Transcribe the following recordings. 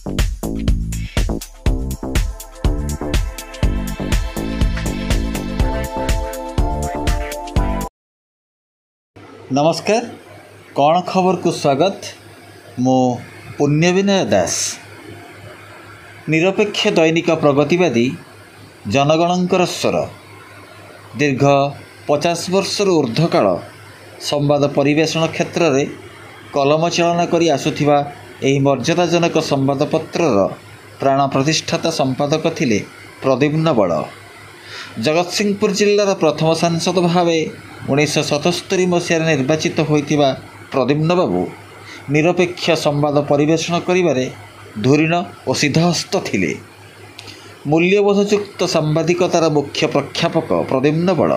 नमस्कार कौन खबर को स्वागत। मो पुण्यविनय दास। निरपेक्ष दैनिक प्रगतिवादी जनगणंकर स्वर दीर्घ 50 वर्षर ऊर्ध्वकाल संवाद परिवेषण क्षेत्र में कलम चालन कर आसुथिबा एही मर्यादाजनक संवादपत्रर प्राण प्रतिष्ठाता संपादक थिले प्रद्युम्न बड़। जगतसिंहपुर जिल्लार प्रथम सांसद भाव 1977 मसीह निर्वाचित होइतिबा प्रद्युम्न बाबू निरपेक्ष संवाद परिवेषण करिबारे धुरीण और सिद्धहस्त थिले। मूल्यबोधयुक्त सांबादिकतार मुख्य प्रख्यापक प्रद्युम्न बड़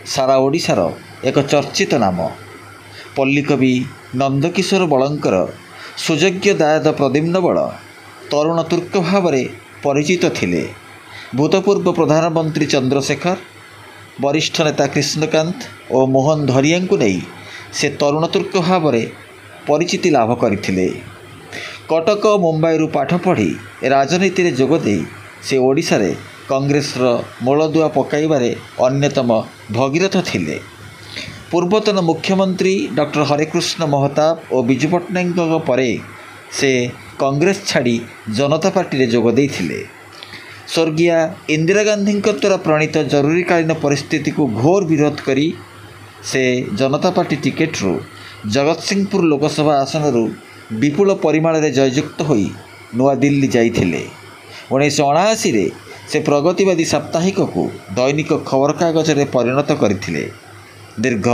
सारा ओडिशार एक चर्चित नाम। पल्लीकवि नंदकिशोर बड़ंकर सुयोग्य दायाद प्रद्युम्न बड़ तरुण तुर्क भाव परिचित थिले। भूतपूर्व प्रधानमंत्री चंद्रशेखर, वरिष्ठ नेता कृष्णकांत और मोहन धरिया को नहीं से तरुण तुर्क भाव परिचिति लाभ करथिले। कटक और मुंबई पाठ पढ़ी राजनीति में जोगदे से ओडिशा रे कांग्रेसर मूलदुआ पकाइबारे अन्यतम भगीरथ थिले। पूर्वतन मुख्यमंत्री डॉक्टर हरेकृष्ण महताब और विजु पट्टनायक परे से कांग्रेस छाड़ी जनता पार्टी रे जोग देइथिले। स्वर्गीय इंदिरा गांधी द्वारा प्रणीत जरूरीकालीन परिस्थिति को घोर विरोध करी से जनता पार्टी टिकेट रु जगतसिंहपुर लोकसभा आसन रु विपुल परिमाण रे जययुक्त होई नुआ दिल्ली जाइथिले। 1979 से प्रगतिवादी साप्ताहिक को दैनिक खबर कागज रे परिणत करथिले। दीर्घ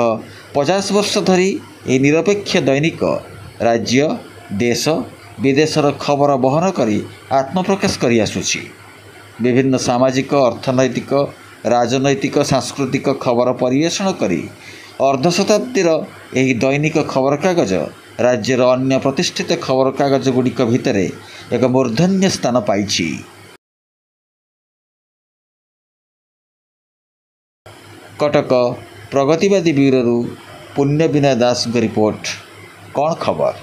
50 वर्ष धरी ए निरपेक्ष दैनिक राज्य देश विदेशर खबर बहन करी आत्मप्रकाश करी आसुछि। विभिन्न सामाजिक अर्थनैतिक राजनैतिक सांस्कृतिक खबर परिवेषण करी अर्धशताब्दीर एही दैनिक खबर कागज राज्यर अन्य प्रतिष्ठित खबर कागज गुड़िक भितर एक मूर्धन्य स्थान पाइछि। कटक प्रगतिवादी ब्यूरो पुण्यविनय दास रिपोर्ट। कौन खबर।